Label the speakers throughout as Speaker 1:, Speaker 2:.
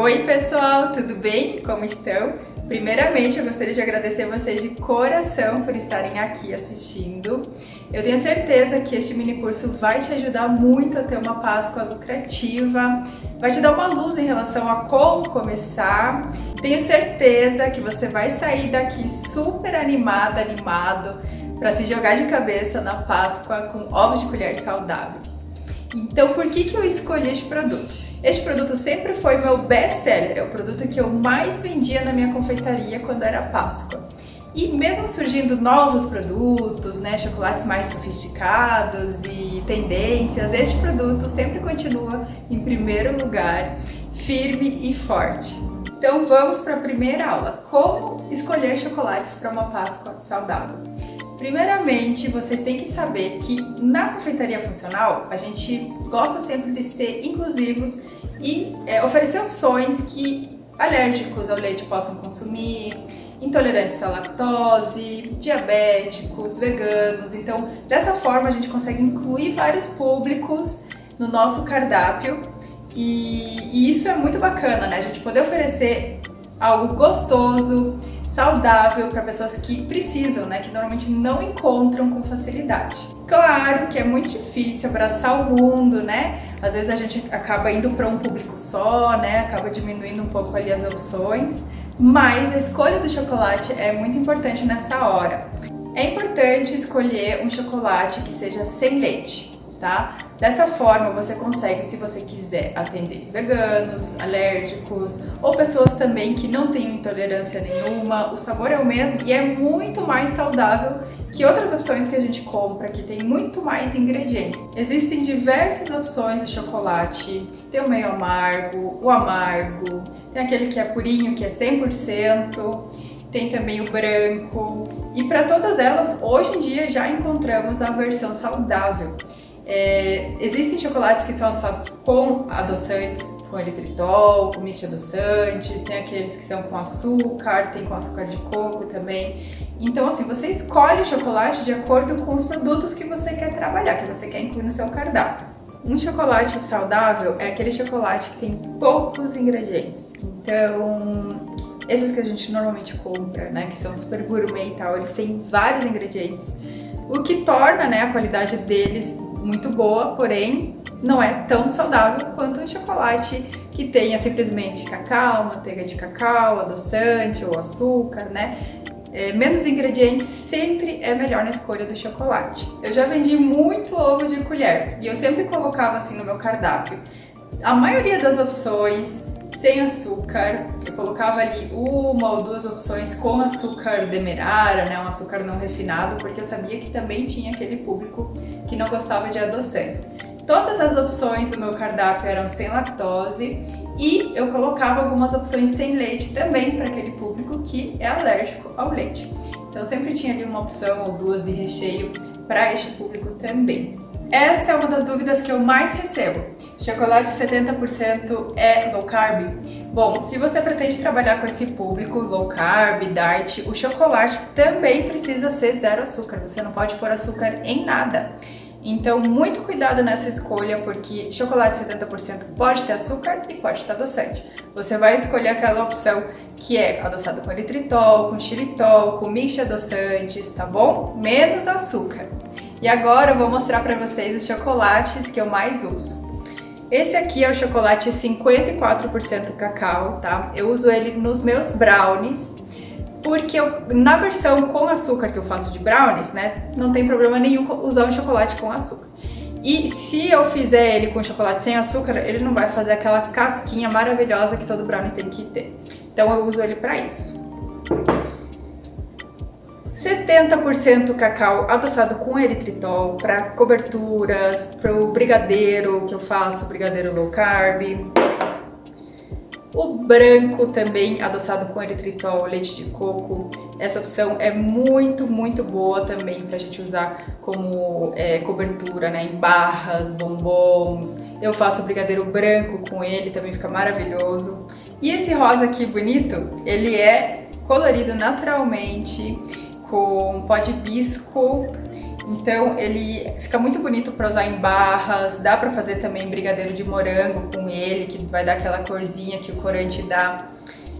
Speaker 1: Oi pessoal, tudo bem? Como estão? Primeiramente, eu gostaria de agradecer vocês de coração por estarem aqui assistindo. Eu tenho certeza que este mini curso vai te ajudar muito a ter uma Páscoa lucrativa, vai te dar uma luz em relação a como começar. Tenho certeza que você vai sair daqui super animado para se jogar de cabeça na Páscoa com ovos de colher saudáveis. Então, por que eu escolhi este produto? Este produto sempre foi meu best-seller, é o produto que eu mais vendia na minha confeitaria quando era Páscoa. E mesmo surgindo novos produtos, chocolates mais sofisticados e tendências, este produto sempre continua em primeiro lugar, firme e forte. Então vamos para a primeira aula, como escolher chocolates para uma Páscoa saudável. Primeiramente, vocês têm que saber que na confeitaria funcional a gente gosta sempre de ser inclusivos e oferecer opções que alérgicos ao leite possam consumir, intolerantes à lactose, diabéticos, veganos. Então, dessa forma a gente consegue incluir vários públicos no nosso cardápio e isso é muito bacana, né? A gente poder oferecer algo gostoso, saudável para pessoas que precisam, que normalmente não encontram com facilidade. Claro que é muito difícil abraçar o mundo, Às vezes a gente acaba indo para um público só, Acaba diminuindo um pouco ali as opções, mas a escolha do chocolate é muito importante nessa hora. É importante escolher um chocolate que seja sem leite, tá? Dessa forma você consegue, se você quiser, atender veganos, alérgicos ou pessoas também que não tenham intolerância nenhuma. O sabor é o mesmo e é muito mais saudável que outras opções que a gente compra, que tem muito mais ingredientes. Existem diversas opções de chocolate, tem o meio amargo, o amargo, tem aquele que é purinho, que é 100%, tem também o branco. E para todas elas, hoje em dia já encontramos a versão saudável. Existem chocolates que são adoçados com adoçantes, com eritritol, com mix de adoçantes, tem aqueles que são com açúcar, tem com açúcar de coco também. Então assim, você escolhe o chocolate de acordo com os produtos que você quer trabalhar, que você quer incluir no seu cardápio. Um chocolate saudável é aquele chocolate que tem poucos ingredientes. Então, esses que a gente normalmente compra, que são super gourmet e tal, eles têm vários ingredientes, o que torna, a qualidade deles muito boa, porém não é tão saudável quanto um chocolate que tenha simplesmente cacau, manteiga de cacau, adoçante ou açúcar, menos ingredientes sempre é melhor na escolha do chocolate. Eu já vendi muito ovo de colher e eu sempre colocava assim no meu cardápio. A maioria das opções sem açúcar, eu colocava ali uma ou duas opções com açúcar demerara, um açúcar não refinado, porque eu sabia que também tinha aquele público que não gostava de adoçantes. Todas as opções do meu cardápio eram sem lactose e eu colocava algumas opções sem leite também para aquele público que é alérgico ao leite. Então sempre tinha ali uma opção ou duas de recheio para este público também. Esta é uma das dúvidas que eu mais recebo. Chocolate 70% é low carb? Bom, se você pretende trabalhar com esse público low carb, diet, o chocolate também precisa ser zero açúcar. Você não pode pôr açúcar em nada. Então, muito cuidado nessa escolha, porque chocolate 70% pode ter açúcar e pode ter adoçante. Você vai escolher aquela opção que é adoçado com eritritol, com xilitol, com mix de adoçantes, tá bom? Menos açúcar. E agora eu vou mostrar para vocês os chocolates que eu mais uso. Esse aqui é o chocolate 54% cacau, tá? Eu uso ele nos meus brownies, porque na versão com açúcar que eu faço de brownies, não tem problema nenhum usar um chocolate com açúcar. E se eu fizer ele com chocolate sem açúcar, ele não vai fazer aquela casquinha maravilhosa que todo brownie tem que ter. Então eu uso ele para isso. 70% cacau adoçado com eritritol para coberturas, para o brigadeiro que eu faço, brigadeiro low carb. O branco também adoçado com eritritol, leite de coco. Essa opção é muito, muito boa também para a gente usar como cobertura, em barras, bombons. Eu faço o brigadeiro branco com ele, também fica maravilhoso. E esse rosa aqui bonito, ele é colorido naturalmente, com pó de hibisco Então ele fica muito bonito para usar em barras, dá para fazer também brigadeiro de morango com ele, que vai dar aquela corzinha que o corante dá.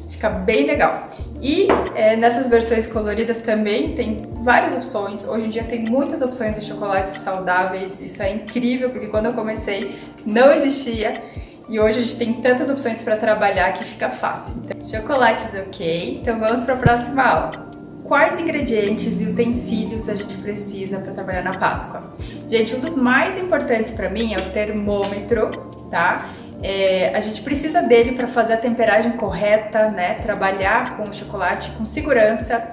Speaker 1: Fica bem legal. E nessas versões coloridas também tem várias opções. Hoje em dia tem muitas opções de chocolates saudáveis. Isso é incrível, porque quando eu comecei não existia. E hoje a gente tem tantas opções para trabalhar que fica fácil. Então, chocolates ok. Então vamos para a próxima aula. Quais ingredientes e utensílios a gente precisa para trabalhar na Páscoa? Gente, um dos mais importantes para mim é o termômetro, tá? A gente precisa dele para fazer a temperagem correta, né? Trabalhar com o chocolate com segurança,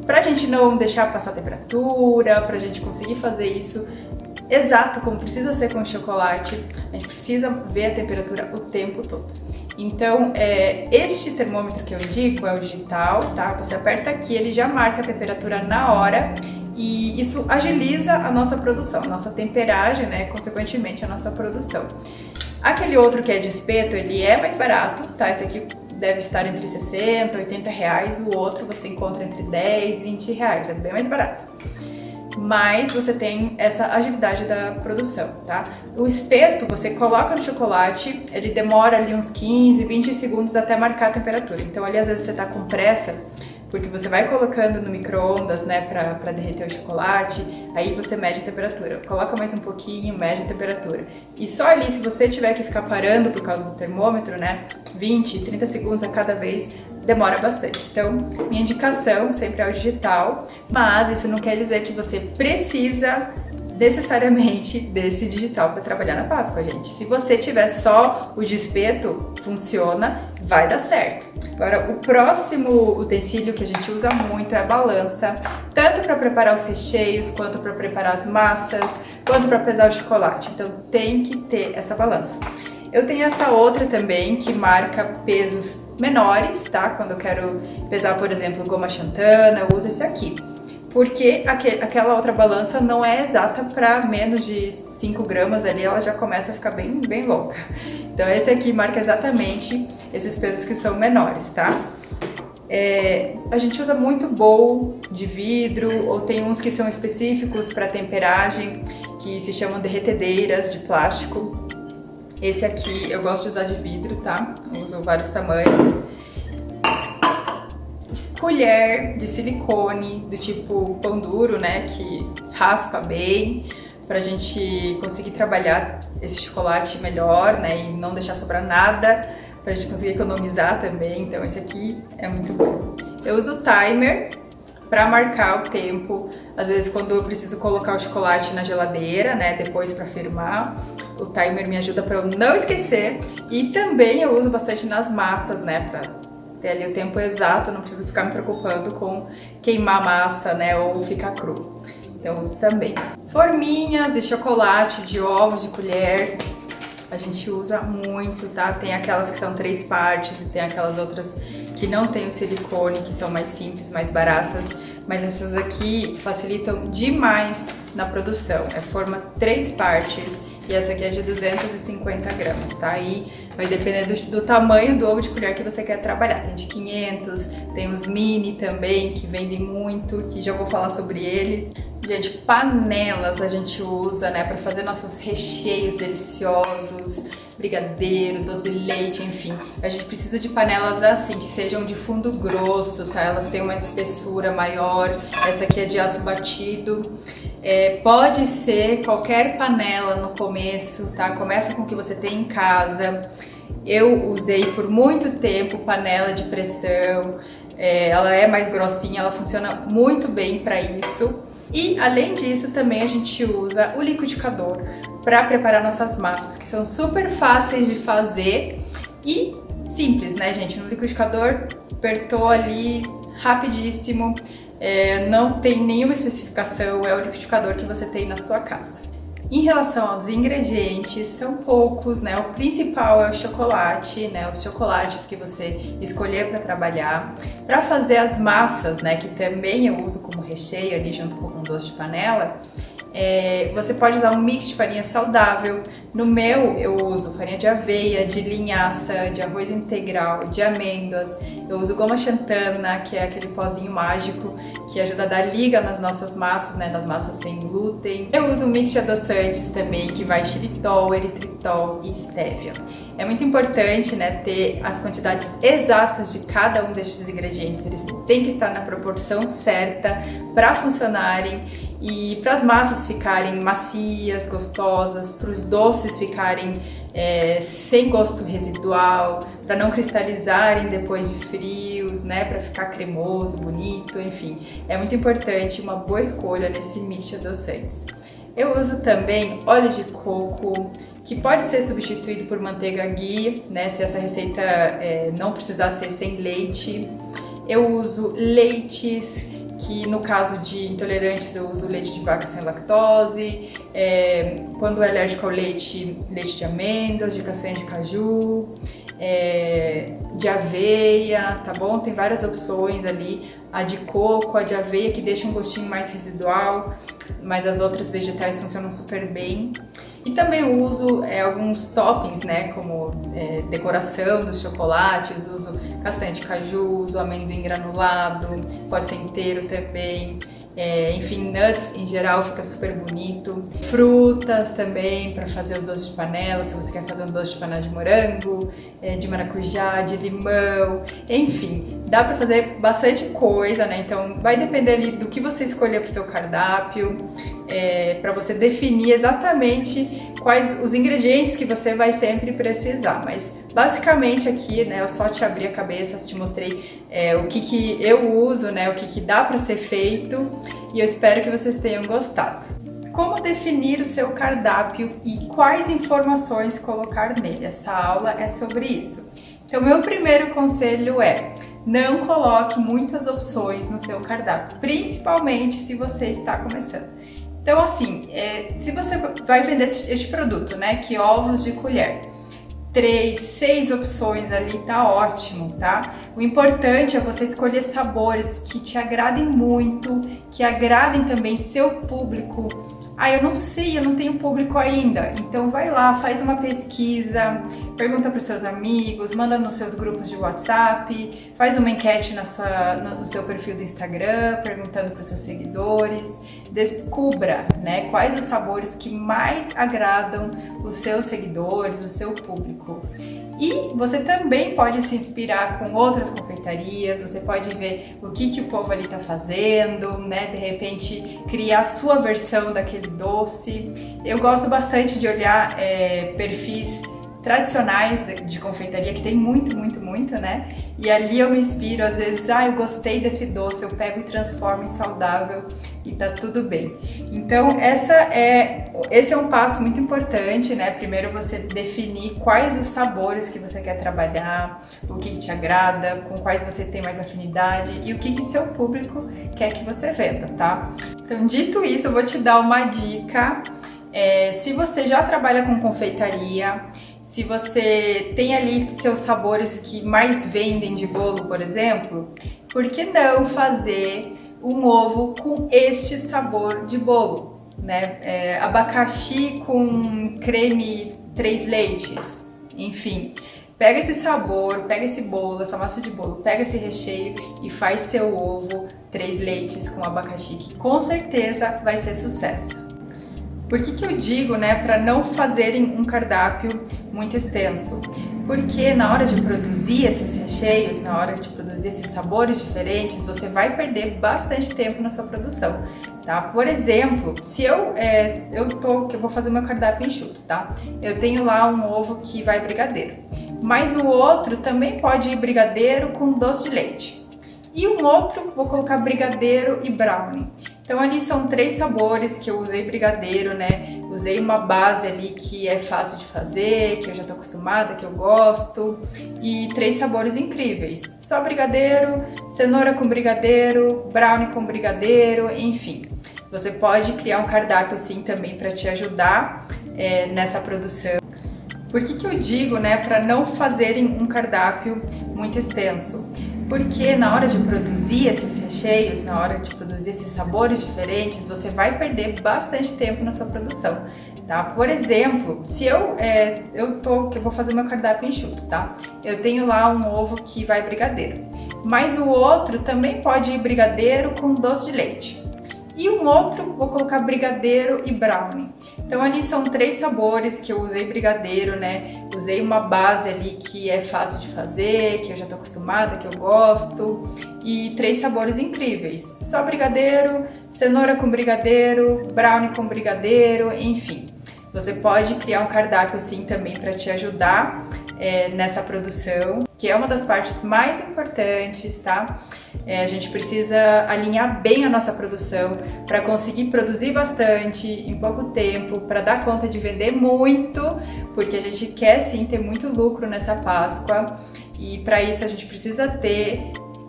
Speaker 1: para a gente não deixar passar a temperatura, para a gente conseguir fazer isso exato como precisa ser com o chocolate. A gente precisa ver a temperatura o tempo todo. Então, este termômetro que eu indico é o digital, tá? Você aperta aqui, ele já marca a temperatura na hora e isso agiliza a nossa produção, a nossa temperagem, né? Consequentemente, a nossa produção. Aquele outro que é de espeto, ele é mais barato, tá? Esse aqui deve estar entre 60 e 80 reais, o outro você encontra entre 10 e 20 reais, é bem mais barato. Mas você tem essa agilidade da produção, tá? O espeto, você coloca no chocolate, ele demora ali uns 15, 20 segundos até marcar a temperatura. Então ali às vezes você tá com pressa, porque você vai colocando no micro-ondas, né, pra derreter o chocolate, aí você mede a temperatura. Coloca mais um pouquinho, mede a temperatura. E só ali, se você tiver que ficar parando por causa do termômetro, né, 20, 30 segundos a cada vez, demora bastante. Então, minha indicação sempre é o digital, mas isso não quer dizer que você precisa necessariamente desse digital para trabalhar na Páscoa, gente. Se você tiver só o de espeto, funciona, vai dar certo. Agora, o próximo utensílio que a gente usa muito é a balança, tanto para preparar os recheios, quanto para preparar as massas, quanto para pesar o chocolate. Então, tem que ter essa balança. Eu tenho essa outra também, que marca pesos menores, tá? Quando eu quero pesar, por exemplo, goma xantana, eu uso esse aqui. Porque aquela outra balança não é exata para menos de 5 gramas ali, ela já começa a ficar bem, bem louca. Então esse aqui marca exatamente esses pesos que são menores, tá? A gente usa muito bowl de vidro, ou tem uns que são específicos para temperagem, que se chamam derretedeiras de plástico. Esse aqui eu gosto de usar de vidro, tá? Eu uso vários tamanhos. Colher de silicone, do tipo pão duro, né, que raspa bem, pra gente conseguir trabalhar esse chocolate melhor, né, e não deixar sobrar nada, pra gente conseguir economizar também. Então esse aqui é muito bom. Eu uso o timer pra marcar o tempo, às vezes quando eu preciso colocar o chocolate na geladeira, né, depois pra firmar, o timer me ajuda pra eu não esquecer. E também eu uso bastante nas massas, né, pra ter ali o tempo exato, não preciso ficar me preocupando com queimar a massa, né, ou ficar cru. Então eu uso também. Forminhas de chocolate, de ovos, de colher, a gente usa muito, tá? Tem aquelas que são 3 partes e tem aquelas outras que não tem o silicone, que são mais simples, mais baratas, mas essas aqui facilitam demais na produção. É forma 3 partes. E essa aqui é de 250 gramas, tá? Aí vai depender do tamanho do ovo de colher que você quer trabalhar. Tem de 500, tem os mini também, que vendem muito, que já vou falar sobre eles. Gente, panelas a gente usa, né, para fazer nossos recheios deliciosos, brigadeiro, doce de leite, enfim. A gente precisa de panelas assim, que sejam de fundo grosso, tá? Elas têm uma espessura maior. Essa aqui é de aço batido. Pode ser qualquer panela no começo, tá? Começa com o que você tem em casa. Eu usei por muito tempo panela de pressão. Ela é mais grossinha, ela funciona muito bem para isso. E além disso, também a gente usa o liquidificador para preparar nossas massas, que são super fáceis de fazer e simples, né, gente? No liquidificador, apertou ali, rapidíssimo, não tem nenhuma especificação, é o liquidificador que você tem na sua casa. Em relação aos ingredientes, são poucos, né? O principal é o chocolate, né? Os chocolates que você escolher para trabalhar. Para fazer as massas, né? Que também eu uso como recheio ali junto com o doce de panela. Você pode usar um mix de farinha saudável, No meu, eu uso farinha de aveia, de linhaça, de arroz integral, de amêndoas. Eu uso goma xantana, que é aquele pozinho mágico que ajuda a dar liga nas nossas massas, né, nas massas sem glúten. Eu uso um mix de adoçantes também, que vai xilitol, eritritol e estévia. É muito importante, né, ter as quantidades exatas de cada um destes ingredientes. Eles têm que estar na proporção certa para funcionarem e para as massas ficarem macias, gostosas, para os doces ficarem sem gosto residual, para não cristalizarem depois de frios, né, para ficar cremoso, bonito, enfim. É muito importante uma boa escolha nesse mix de adoçantes. Eu uso também óleo de coco, que pode ser substituído por manteiga ghee, né, se essa receita não precisar ser sem leite. Eu uso leites, que no caso de intolerantes eu uso leite de vaca sem lactose, quando é alérgico ao leite, leite de amêndoas, de castanha de caju, de aveia, tá bom? Tem várias opções ali, a de coco, a de aveia que deixa um gostinho mais residual, mas as outras vegetais funcionam super bem. E também eu uso alguns toppings, né, como decoração dos chocolates, uso castanha de caju, uso amendoim granulado, pode ser inteiro também. Enfim, nuts em geral fica super bonito. Frutas também para fazer os doces de panela, se você quer fazer um doce de panela de morango, de maracujá, de limão, enfim, dá para fazer bastante coisa, né? Então vai depender ali do que você escolher para o seu cardápio, para você definir exatamente quais os ingredientes que você vai sempre precisar, mas basicamente aqui, né, eu só te abri a cabeça, te mostrei o que eu uso, né, o que dá para ser feito, e eu espero que vocês tenham gostado. Como definir o seu cardápio e quais informações colocar nele? Essa aula é sobre isso. Então, meu primeiro conselho é: não coloque muitas opções no seu cardápio, principalmente se você está começando. Então, assim, se você vai vender este produto, né, que ovos de colher, 3, 6 opções ali tá ótimo, tá? O importante é você escolher sabores que te agradem muito, que agradem também seu público. Eu não sei, eu não tenho público ainda. Então vai lá, faz uma pesquisa, pergunta para os seus amigos, manda nos seus grupos de WhatsApp, faz uma enquete no seu perfil do Instagram, perguntando para os seus seguidores. Descubra, né, quais os sabores que mais agradam os seus seguidores, o seu público. E você também pode se inspirar com outras confeitarias, você pode ver o que o povo ali tá fazendo, né? De repente criar a sua versão daquele doce. Eu gosto bastante de olhar perfis tradicionais de confeitaria, que tem muito, né? E ali eu me inspiro, às vezes, eu gostei desse doce, eu pego e transformo em saudável e tá tudo bem. Então, esse é um passo muito importante, né? Primeiro você definir quais os sabores que você quer trabalhar, o que te agrada, com quais você tem mais afinidade e o que seu público quer que você venda, tá? Então, dito isso, eu vou te dar uma dica. Se você já trabalha com confeitaria, se você tem ali seus sabores que mais vendem de bolo, por exemplo, por que não fazer um ovo com este sabor de bolo, né? Abacaxi com creme 3 leites, enfim. Pega esse sabor, pega esse bolo, essa massa de bolo, pega esse recheio e faz seu ovo 3 leites com abacaxi, que com certeza vai ser sucesso. Por que eu digo, né, para não fazerem um cardápio muito extenso? Porque na hora de produzir esses recheios, na hora de produzir esses sabores diferentes, você vai perder bastante tempo na sua produção, tá? Por exemplo, se eu vou fazer meu cardápio enxuto, tá? Eu tenho lá um ovo que vai brigadeiro, mas o outro também pode ir brigadeiro com doce de leite. E um outro, vou colocar brigadeiro e brownie. Então ali são 3 sabores que eu usei brigadeiro, né? Usei uma base ali que é fácil de fazer, que eu já tô acostumada, que eu gosto. E 3 sabores incríveis. Só brigadeiro, cenoura com brigadeiro, brownie com brigadeiro, enfim. Você pode criar um cardápio assim também para te ajudar nessa produção. Por que eu digo, né, para não fazerem um cardápio muito extenso? Porque na hora de produzir esses recheios, na hora de produzir esses sabores diferentes, você vai perder bastante tempo na sua produção, tá? Por exemplo, se eu vou fazer meu cardápio enxuto, tá? Eu tenho lá um ovo que vai brigadeiro, mas o outro também pode ir brigadeiro com doce de leite. E um outro, vou colocar brigadeiro e brownie. Então ali são 3 sabores que eu usei brigadeiro, né? Usei uma base ali que é fácil de fazer, que eu já tô acostumada, que eu gosto. E 3 sabores incríveis. Só brigadeiro, cenoura com brigadeiro, brownie com brigadeiro, enfim. Você pode criar um cardápio assim também para te ajudar nessa produção, que é uma das partes mais importantes, tá? A gente precisa alinhar bem a nossa produção para conseguir produzir bastante em pouco tempo, para dar conta de vender muito, porque a gente quer sim ter muito lucro nessa Páscoa e para isso a gente precisa ter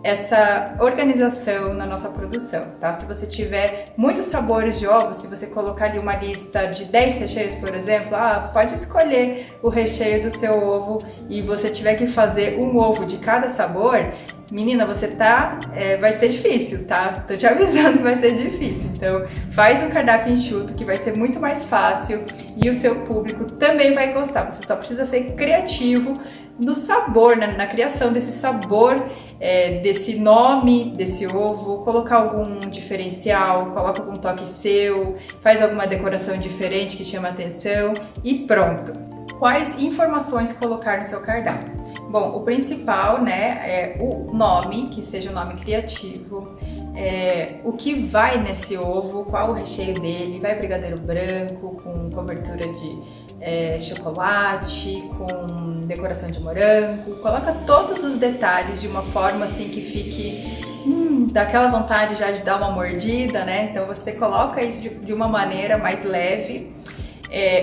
Speaker 1: essa organização na nossa produção, tá? Se você tiver muitos sabores de ovos, se você colocar ali uma lista de 10 recheios, por exemplo, pode escolher o recheio do seu ovo e você tiver que fazer um ovo de cada sabor, menina, vai ser difícil, tá? Tô te avisando que vai ser difícil. Então, faz um cardápio enxuto que vai ser muito mais fácil e o seu público também vai gostar. Você só precisa ser criativo no sabor, né? Na criação desse sabor, desse nome desse ovo, colocar algum diferencial, coloca algum toque seu, faz alguma decoração diferente que chama atenção e pronto. Quais informações colocar no seu cardápio? Bom, o principal, né, é o nome, que seja um nome criativo, o que vai nesse ovo, qual o recheio dele, vai brigadeiro branco, com cobertura de chocolate, com decoração de morango, coloca todos os detalhes de uma forma assim que fique dá aquela vontade já de dar uma mordida, né? Então você coloca isso de uma maneira mais leve.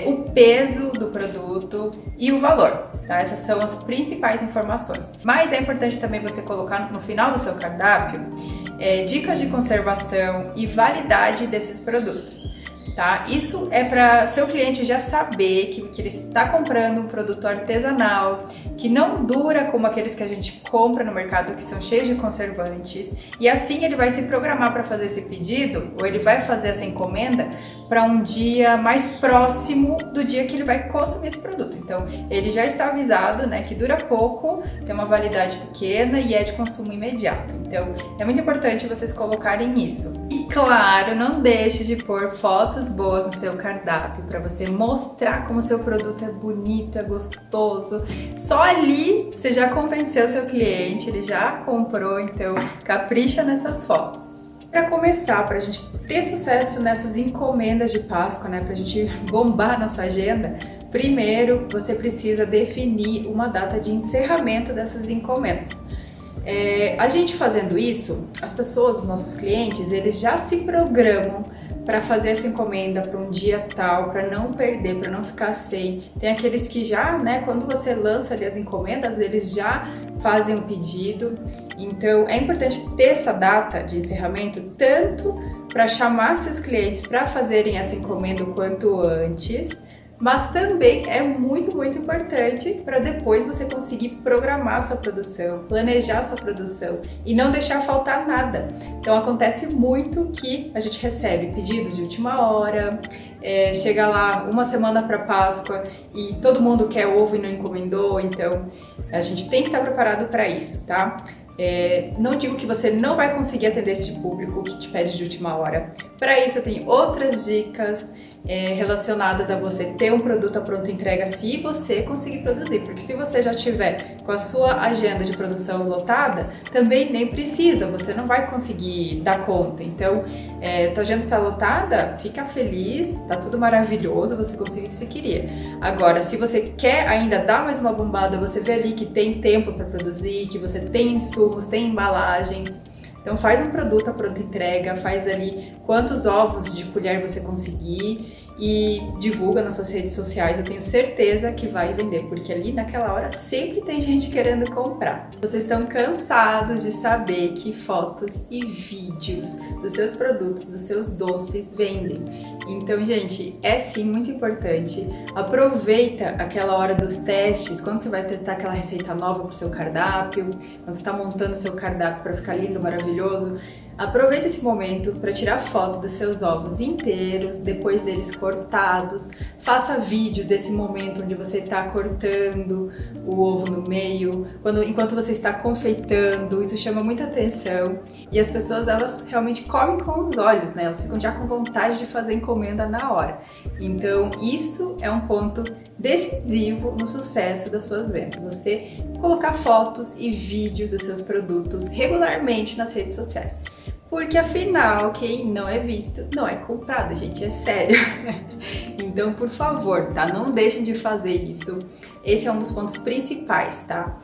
Speaker 1: O peso do produto e o valor, tá? Essas são as principais informações. Mas é importante também você colocar no final do seu cardápio dicas de conservação e validade desses produtos, tá? Isso é para seu cliente já saber que ele está comprando um produto artesanal, que não dura como aqueles que a gente compra no mercado, que são cheios de conservantes, e assim ele vai se programar para fazer esse pedido, ou ele vai fazer essa encomenda para um dia mais próximo do dia que ele vai consumir esse produto. Então, ele já está avisado, né, que dura pouco, tem uma validade pequena e é de consumo imediato. Então, é muito importante vocês colocarem isso. E claro, não deixe de pôr fotos boas no seu cardápio para você mostrar como o seu produto é bonito, é gostoso. Só ali você já convenceu seu cliente, ele já comprou, então capricha nessas fotos. Para começar, para a gente ter sucesso nessas encomendas de Páscoa, né, para a gente bombar a nossa agenda, primeiro você precisa definir uma data de encerramento dessas encomendas. A gente fazendo isso, as pessoas, os nossos clientes, eles já se programam para fazer essa encomenda para um dia tal, para não perder, para não ficar sem. Tem aqueles que já, né, quando você lança ali as encomendas, eles já fazem o pedido. Então é importante ter essa data de encerramento tanto para chamar seus clientes para fazerem essa encomenda o quanto antes, mas também é muito, muito importante para depois você conseguir programar a sua produção, planejar a sua produção e não deixar faltar nada. Então acontece muito que a gente recebe pedidos de última hora, chega lá uma semana para Páscoa e todo mundo quer ovo e não encomendou, então a gente tem que estar preparado para isso, tá? Não digo que você não vai conseguir atender esse público que te pede de última hora. Para isso eu tenho outras dicas relacionadas a você ter um produto à pronta entrega se você conseguir produzir, porque se você já tiver com a sua agenda de produção lotada, também nem precisa, você não vai conseguir dar conta. Então, tua agenda está lotada, fica feliz, tá tudo maravilhoso, você conseguiu o que você queria. Agora, se você quer ainda dar mais uma bombada, você vê ali que tem tempo para produzir, que você tem insumos, tem embalagens. Então faz um produto à pronta entrega, faz ali quantos ovos de colher você conseguir e divulga nas suas redes sociais, eu tenho certeza que vai vender, porque ali naquela hora sempre tem gente querendo comprar. Vocês estão cansados de saber que fotos e vídeos dos seus produtos, dos seus doces vendem. Então, gente, é sim muito importante. Aproveita aquela hora dos testes, quando você vai testar aquela receita nova para o seu cardápio, quando você está montando o seu cardápio para ficar lindo, maravilhoso. Aproveita esse momento para tirar foto dos seus ovos inteiros, depois deles cortados. Faça vídeos desse momento onde você está cortando o ovo no meio, enquanto você está confeitando. Isso chama muita atenção e as pessoas, elas realmente comem com os olhos, né? Elas ficam já com vontade de fazer encomenda na hora. Então isso é um ponto decisivo no sucesso das suas vendas. Você colocar fotos e vídeos dos seus produtos regularmente nas redes sociais. Porque afinal, quem não é visto não é comprado, gente, é sério. Então, por favor, tá? Não deixem de fazer isso. Esse é um dos pontos principais, tá?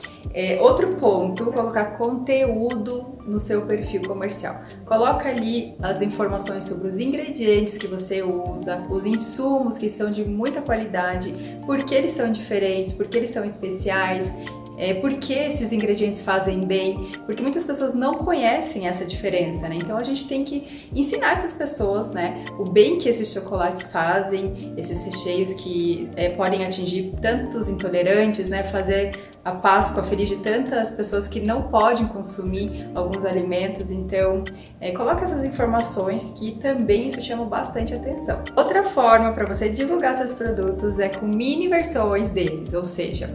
Speaker 1: Outro ponto, colocar conteúdo no seu perfil comercial. Coloca ali as informações sobre os ingredientes que você usa, os insumos que são de muita qualidade, por que eles são diferentes, por que eles são especiais. Por que esses ingredientes fazem bem, porque muitas pessoas não conhecem essa diferença, né? Então a gente tem que ensinar essas pessoas, né, o bem que esses chocolates fazem, esses recheios que podem atingir tantos intolerantes, né, fazer a Páscoa feliz de tantas pessoas que não podem consumir alguns alimentos. Então coloca essas informações que também isso chama bastante atenção. Outra forma para você divulgar seus produtos é com mini versões deles, ou seja,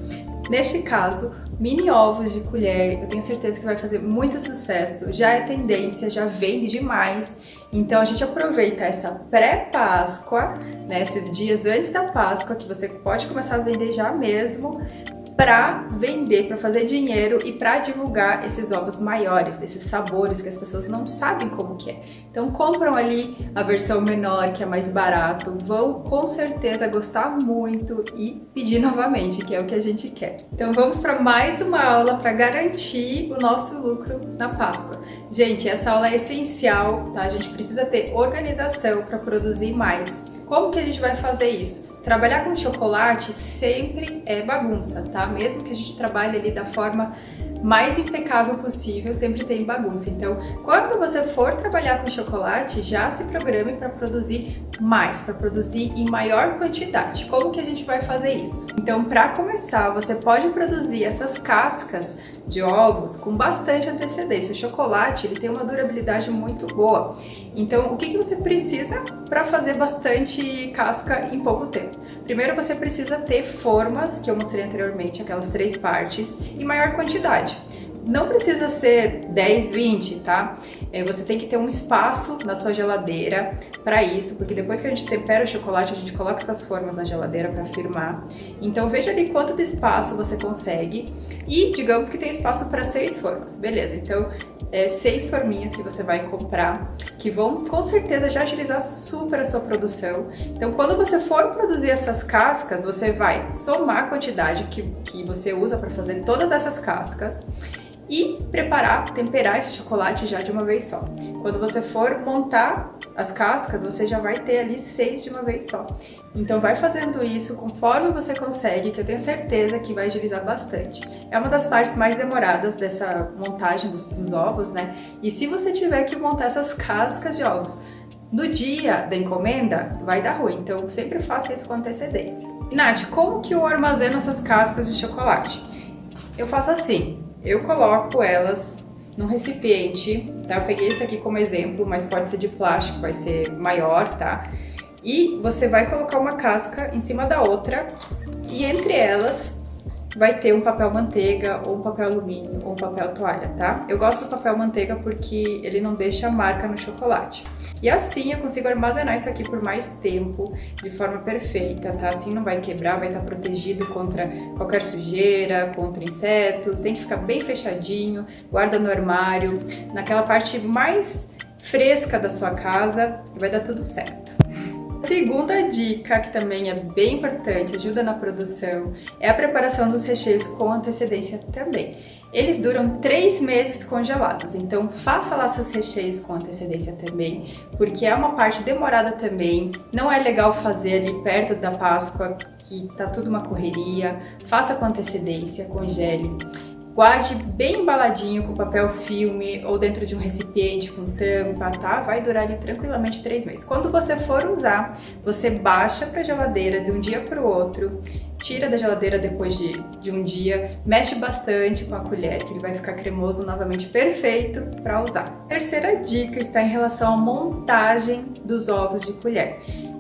Speaker 1: neste caso, mini ovos de colher, eu tenho certeza que vai fazer muito sucesso, já é tendência, já vende demais. Então a gente aproveita essa pré-Páscoa, né, esses dias antes da Páscoa, que você pode começar a vender já mesmo, para vender, para fazer dinheiro e para divulgar esses ovos maiores, esses sabores que as pessoas não sabem como que é. Então compram ali a versão menor, que é mais barato, vão com certeza gostar muito e pedir novamente, que é o que a gente quer. Então vamos para mais uma aula para garantir o nosso lucro na Páscoa. Gente, essa aula é essencial, tá? A gente precisa ter organização para produzir mais. Como que a gente vai fazer isso? Trabalhar com chocolate sempre é bagunça, tá? Mesmo que a gente trabalhe ali da forma mais impecável possível, sempre tem bagunça. Então, quando você for trabalhar com chocolate, já se programe para produzir mais, para produzir em maior quantidade. Como que a gente vai fazer isso? Então, para começar, você pode produzir essas cascas de ovos com bastante antecedência. O chocolate, ele tem uma durabilidade muito boa. Então, o que você precisa para fazer bastante casca em pouco tempo? Primeiro, você precisa ter formas, que eu mostrei anteriormente, aquelas 3 partes, em maior quantidade. Não precisa ser 10, 20, tá? Você tem que ter um espaço na sua geladeira para isso, porque depois que a gente tempera o chocolate, a gente coloca essas formas na geladeira para firmar. Então veja ali quanto de espaço você consegue e digamos que tem espaço para 6 formas, beleza? Então 6 forminhas que você vai comprar, que vão com certeza já agilizar super a sua produção. Então quando você for produzir essas cascas, você vai somar a quantidade que você usa para fazer todas essas cascas e preparar, temperar esse chocolate já de uma vez só. Quando você for montar as cascas, você já vai ter ali 6 de uma vez só. Então vai fazendo isso conforme você consegue, que eu tenho certeza que vai agilizar bastante. É uma das partes mais demoradas dessa montagem dos ovos, né? E se você tiver que montar essas cascas de ovos no dia da encomenda, vai dar ruim. Então sempre faça isso com antecedência. E Nath, como que eu armazeno essas cascas de chocolate? Eu faço assim. Eu coloco elas num recipiente, tá? Eu peguei esse aqui como exemplo, mas pode ser de plástico, vai ser maior, tá? E você vai colocar uma casca em cima da outra e entre elas vai ter um papel manteiga ou um papel alumínio ou um papel toalha, tá? Eu gosto do papel manteiga porque ele não deixa marca no chocolate. E assim eu consigo armazenar isso aqui por mais tempo, de forma perfeita, tá? Assim não vai quebrar, vai estar protegido contra qualquer sujeira, contra insetos, tem que ficar bem fechadinho, guarda no armário, naquela parte mais fresca da sua casa e vai dar tudo certo. Segunda dica, que também é bem importante, ajuda na produção, é a preparação dos recheios com antecedência também. eles duram 3 meses congelados, então faça lá seus recheios com antecedência também, porque é uma parte demorada também, não é legal fazer ali perto da Páscoa, que tá tudo uma correria, faça com antecedência, congele. Guarde bem embaladinho com papel filme ou dentro de um recipiente com tampa, tá? Vai durar ali tranquilamente 3 meses. Quando você for usar, você baixa para a geladeira de um dia para o outro, tira da geladeira depois de um dia, mexe bastante com a colher, que ele vai ficar cremoso novamente, perfeito para usar. A terceira dica está em relação à montagem dos ovos de colher.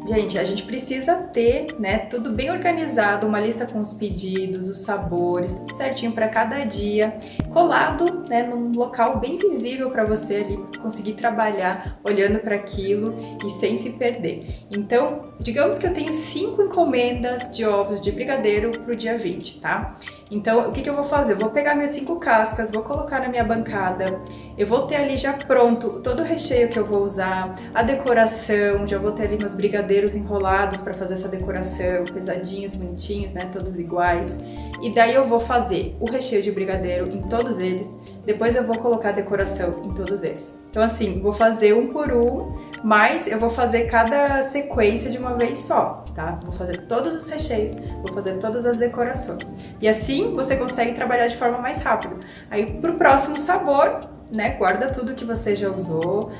Speaker 1: Gente, a gente precisa ter, né, tudo bem organizado, uma lista com os pedidos, os sabores, tudo certinho para cada dia, colado, né, num local bem visível para você ali conseguir trabalhar olhando para aquilo e sem se perder. Então, digamos que eu tenho 5 encomendas de ovos de brigadeiro para o dia 20, tá? Então, o que eu vou fazer? Eu vou pegar minhas 5 cascas, vou colocar na minha bancada, eu vou ter ali já pronto todo o recheio que eu vou usar, a decoração, já vou ter ali meus brigadeiros enrolados para fazer essa decoração, pesadinhos, bonitinhos, né, todos iguais. E daí eu vou fazer o recheio de brigadeiro em todos eles, depois eu vou colocar a decoração em todos eles. Então assim, vou fazer um por um, mas eu vou fazer cada sequência de uma vez só, tá? Vou fazer todos os recheios, vou fazer todas as decorações. E assim você consegue trabalhar de forma mais rápida. Aí pro próximo sabor, né, guarda tudo que você já usou,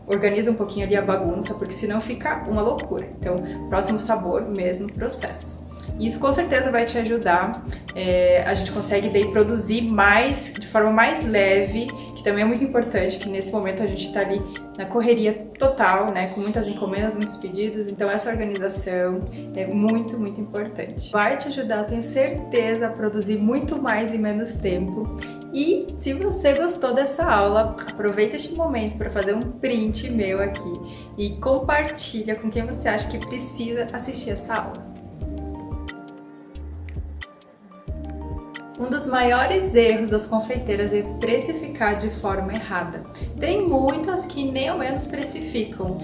Speaker 1: organiza um pouquinho ali a bagunça, porque senão fica uma loucura. Então, próximo sabor, mesmo processo. Isso com certeza vai te ajudar, a gente consegue daí produzir mais, de forma mais leve, que também é muito importante, que nesse momento a gente está ali na correria total, né, com muitas encomendas, muitos pedidos, então essa organização é muito, muito importante. Vai te ajudar, eu tenho certeza, a produzir muito mais em menos tempo. E se você gostou dessa aula, aproveita este momento para fazer um print meu aqui e compartilha com quem você acha que precisa assistir essa aula. Um dos maiores erros das confeiteiras é precificar de forma errada. Tem muitas que nem ao menos precificam,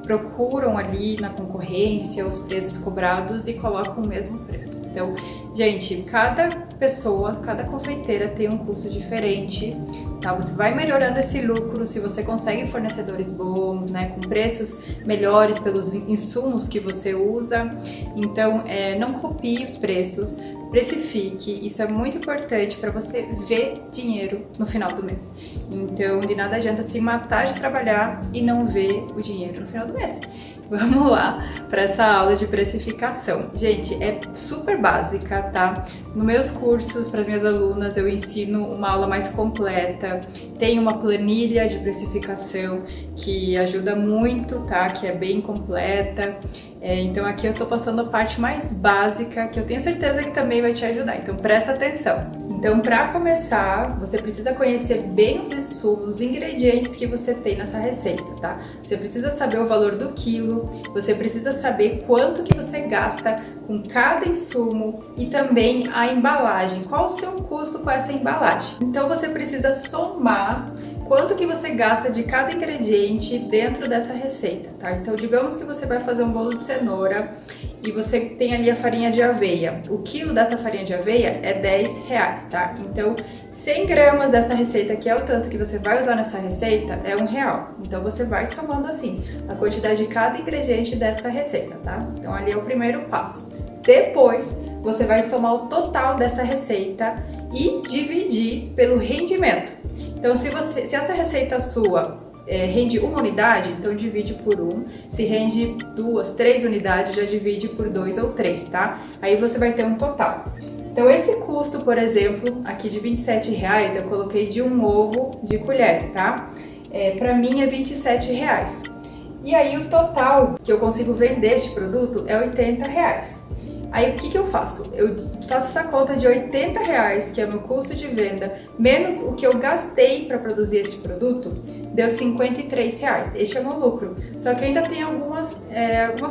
Speaker 1: procuram ali na concorrência os preços cobrados e colocam o mesmo preço. Então, gente, cada pessoa, cada confeiteira tem um custo diferente, tá? Você vai melhorando esse lucro se você consegue fornecedores bons, né, com preços melhores pelos insumos que você usa. Então, não copie os preços, precifique, isso é muito importante para você ver dinheiro no final do mês. Então, de nada adianta se matar de trabalhar e não ver o dinheiro no final do mês. Vamos lá para essa aula de precificação. Gente, é super básica, tá? Nos meus cursos, para as minhas alunas, eu ensino uma aula mais completa. Tem uma planilha de precificação que ajuda muito, tá? Que é bem completa. Então aqui eu tô passando a parte mais básica, que eu tenho certeza que também vai te ajudar. Então presta atenção. Então, para começar, você precisa conhecer bem os insumos, os ingredientes que você tem nessa receita, tá? Você precisa saber o valor do quilo, você precisa saber quanto que você gasta com cada insumo e também a embalagem, qual o seu custo com essa embalagem. Então, você precisa somar quanto que você gasta de cada ingrediente dentro dessa receita, tá? Então, digamos que você vai fazer um bolo de cenoura e você tem ali a farinha de aveia. O quilo dessa farinha de aveia é R$10, tá? Então, 100 gramas dessa receita, que é o tanto que você vai usar nessa receita, é R$1. Então, você vai somando assim a quantidade de cada ingrediente dessa receita, tá? Então, ali é o primeiro passo. Depois, você vai somar o total dessa receita e dividir pelo rendimento. Então, se essa receita sua rende 1 unidade, então divide por 1. Se rende 2, 3 unidades, já divide por 2 ou 3, tá? Aí você vai ter um total. Então, esse custo, por exemplo, aqui de R$27, eu coloquei de um ovo de colher, tá? Pra mim é R$27. E aí, o total que eu consigo vender este produto é R$80. Aí, o que eu faço? Eu faço essa conta de R$80, que é o meu custo de venda, menos o que eu gastei para produzir este produto, deu R$53. Este é o meu lucro. Só que ainda tem algumas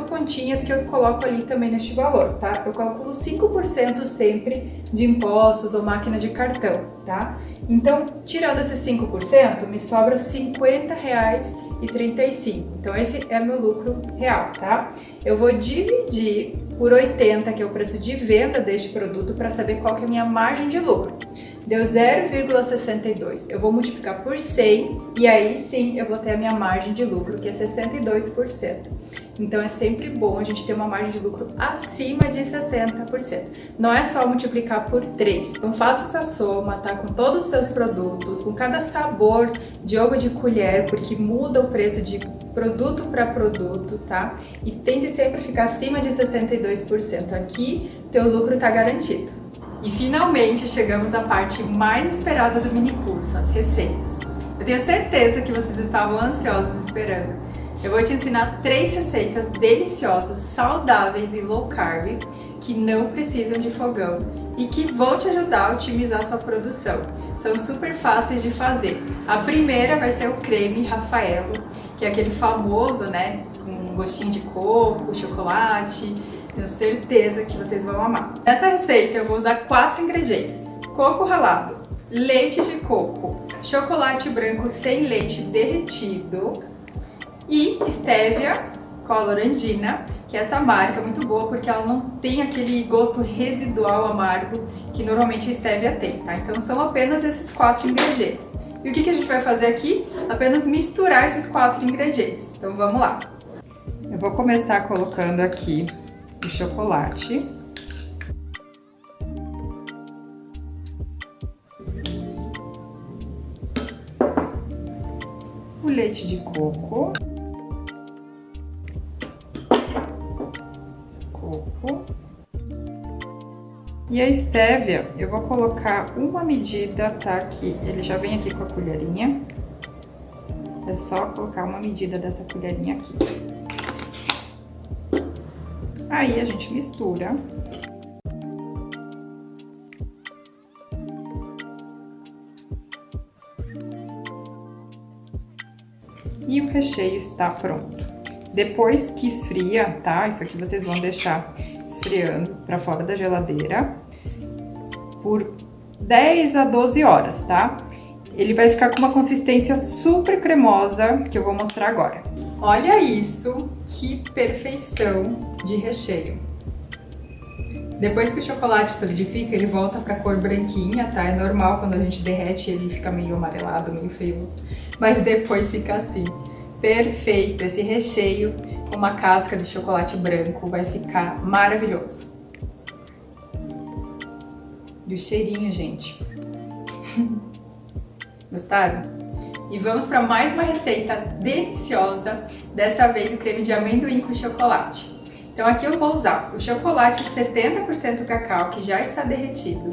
Speaker 1: continhas que eu coloco ali também neste valor, tá? Eu calculo 5% sempre de impostos ou máquina de cartão, tá? Então, tirando esses 5%, me sobra R$50,35. Então, esse é meu lucro real, tá? Eu vou dividir por 80, que é o preço de venda deste produto, para saber qual que é a minha margem de lucro. deu 0,62. Eu vou multiplicar por 100 e aí sim eu vou ter a minha margem de lucro, que é 62%. Então é sempre bom a gente ter uma margem de lucro acima de 60%. Não é só multiplicar por 3. Então faça essa soma, tá? Com todos os seus produtos, com cada sabor de ovo de colher, porque muda o preço de produto para produto, tá? E tente sempre ficar acima de 62%. Aqui, teu lucro tá garantido. E finalmente chegamos à parte mais esperada do mini curso, as receitas. Eu tenho certeza que vocês estavam ansiosos esperando. Eu vou te ensinar 3 receitas deliciosas, saudáveis e low carb, que não precisam de fogão e que vão te ajudar a otimizar sua produção. São super fáceis de fazer. A primeira vai ser o creme Raffaello, que é aquele famoso, né, com um gostinho de coco, chocolate. Tenho certeza que vocês vão amar. Nessa receita eu vou usar 4 ingredientes: coco ralado, leite de coco, chocolate branco sem leite derretido e stevia colorandina, que essa marca é muito boa porque ela não tem aquele gosto residual amargo que normalmente a stevia tem, tá? Então são apenas esses 4 ingredientes. E o que a gente vai fazer aqui? Apenas misturar esses 4 ingredientes. Então vamos lá. Eu vou começar colocando aqui o chocolate. O leite de coco. E a stevia, eu vou colocar uma medida, tá? Aqui, ele já vem aqui com a colherinha. É só colocar uma medida dessa colherinha aqui. Aí a gente mistura. E o recheio está pronto. Depois que esfria, tá? Isso aqui vocês vão deixar esfriando para fora da geladeira por 10 a 12 horas, tá? Ele vai ficar com uma consistência super cremosa, que eu vou mostrar agora. Olha isso, que perfeição de recheio. Depois que o chocolate solidifica, ele volta para a cor branquinha, tá? É normal quando a gente derrete, ele fica meio amarelado, meio feioso, mas depois fica assim. Perfeito, esse recheio com uma casca de chocolate branco vai ficar maravilhoso. E o cheirinho, gente. Gostaram? E vamos para mais uma receita deliciosa, dessa vez o creme de amendoim com chocolate. Então aqui eu vou usar o chocolate 70% cacau, que já está derretido,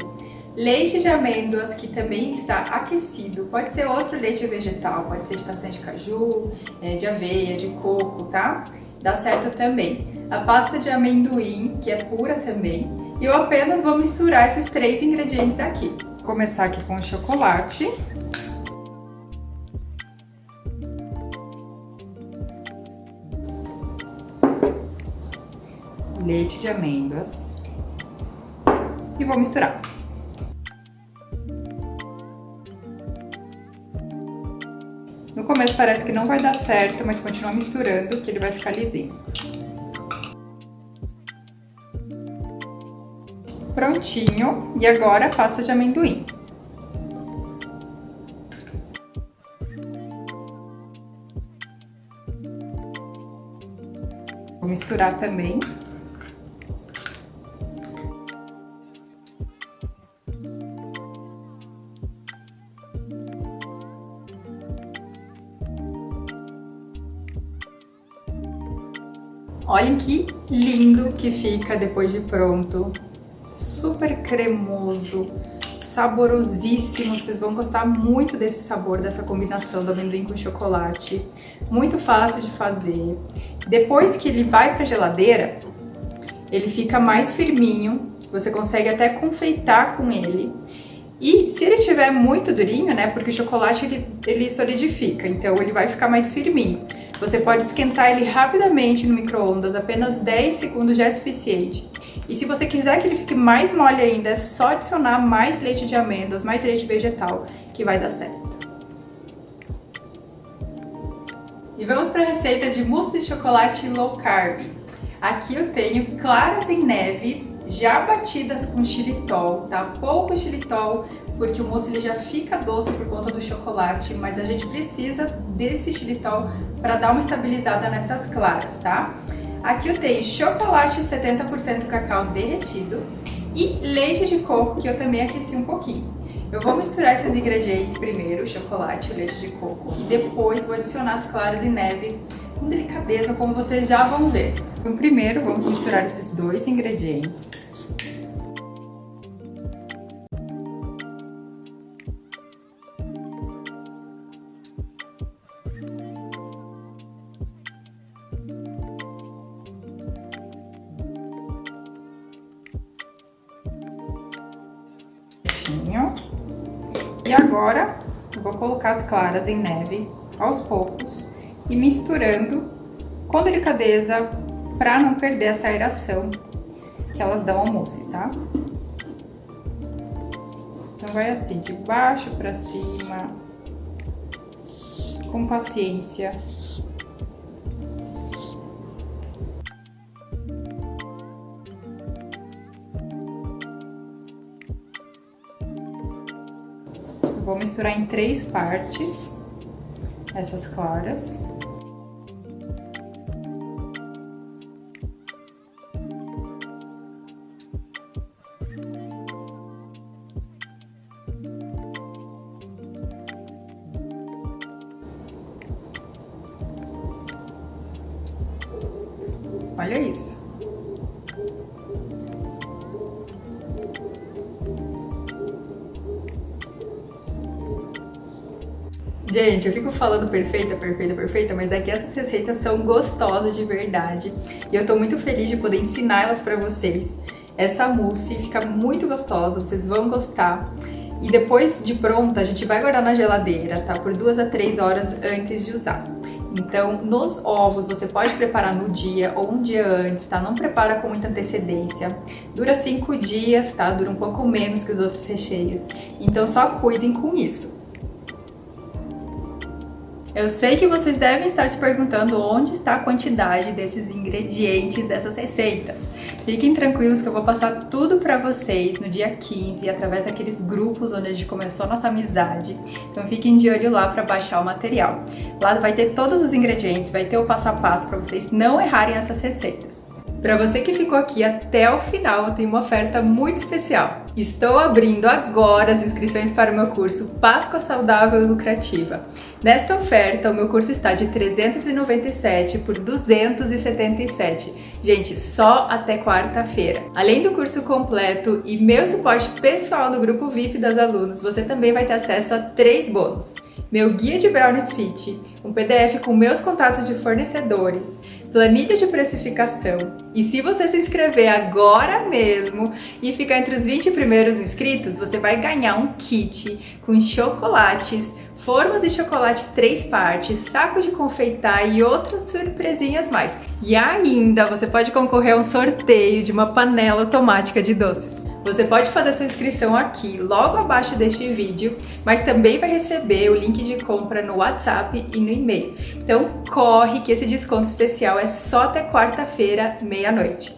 Speaker 1: leite de amêndoas, que também está aquecido, pode ser outro leite vegetal, pode ser de castanha de caju, de aveia, de coco, tá? Dá certo também. A pasta de amendoim, que é pura também, e eu apenas vou misturar esses 3 ingredientes aqui. Vou começar aqui com o chocolate. Leite de amêndoas. E vou misturar. No começo parece que não vai dar certo, mas continua misturando que ele vai ficar lisinho. Prontinho. E agora a pasta de amendoim. Vou misturar também. Olhem que lindo que fica depois de pronto. Super cremoso, saborosíssimo. Vocês vão gostar muito desse sabor, dessa combinação do amendoim com chocolate. Muito fácil de fazer. Depois que ele vai para a geladeira, ele fica mais firminho. Você consegue até confeitar com ele. E se ele estiver muito durinho, né, porque o chocolate ele solidifica, então ele vai ficar mais firminho. Você pode esquentar ele rapidamente no micro-ondas, apenas 10 segundos já é suficiente. E se você quiser que ele fique mais mole ainda, é só adicionar mais leite de amêndoas, mais leite vegetal, que vai dar certo. E vamos para a receita de mousse de chocolate low carb. Aqui eu tenho claras em neve, já batidas com xilitol, tá? Pouco xilitol, porque o mousse ele já fica doce por conta do chocolate, mas a gente precisa desse xilitol para dar uma estabilizada nessas claras, tá? Aqui eu tenho chocolate 70% cacau derretido e leite de coco, que eu também aqueci um pouquinho. Eu vou misturar esses ingredientes primeiro, o chocolate e o leite de coco, e depois vou adicionar as claras em neve com delicadeza, como vocês já vão ver. Então, primeiro vamos misturar esses dois ingredientes. E agora eu vou colocar as claras em neve aos poucos e misturando com delicadeza para não perder essa aeração que elas dão ao mousse, tá? Então vai assim, de baixo para cima, com paciência. Vou misturar em 3 partes essas claras. Olha isso. Gente, eu fico falando perfeita, perfeita, perfeita, mas é que essas receitas são gostosas de verdade. E eu tô muito feliz de poder ensinar elas pra vocês. Essa mousse fica muito gostosa, vocês vão gostar. E depois de pronta, a gente vai guardar na geladeira, tá? Por 2 a 3 horas antes de usar. Então, nos ovos, você pode preparar no dia ou um dia antes, tá? Não prepara com muita antecedência. Dura 5 dias, tá? Dura um pouco menos que os outros recheios. Então, só cuidem com isso. Eu sei que vocês devem estar se perguntando onde está a quantidade desses ingredientes, dessas receitas. Fiquem tranquilos que eu vou passar tudo pra vocês no dia 15, através daqueles grupos onde a gente começou a nossa amizade. Então fiquem de olho lá para baixar o material. Lá vai ter todos os ingredientes, vai ter o passo a passo para vocês não errarem essas receitas. Para você que ficou aqui até o final, eu tenho uma oferta muito especial. Estou abrindo agora as inscrições para o meu curso Páscoa Saudável e Lucrativa. Nesta oferta, o meu curso está de R$ 397 por R$ 277. Gente, só até quarta-feira. Além do curso completo e meu suporte pessoal no grupo VIP das alunas, você também vai ter acesso a 3 bônus. Meu guia de Brownies Fit, um PDF com meus contatos de fornecedores, planilha de precificação. E se você se inscrever agora mesmo e ficar entre os 20 primeiros inscritos, você vai ganhar um kit com chocolates, formas de chocolate 3 partes, saco de confeitar e outras surpresinhas mais. E ainda você pode concorrer a um sorteio de uma panela automática de doces. Você pode fazer sua inscrição aqui, logo abaixo deste vídeo, mas também vai receber o link de compra no WhatsApp e no e-mail. Então corre que esse desconto especial é só até quarta-feira, meia-noite.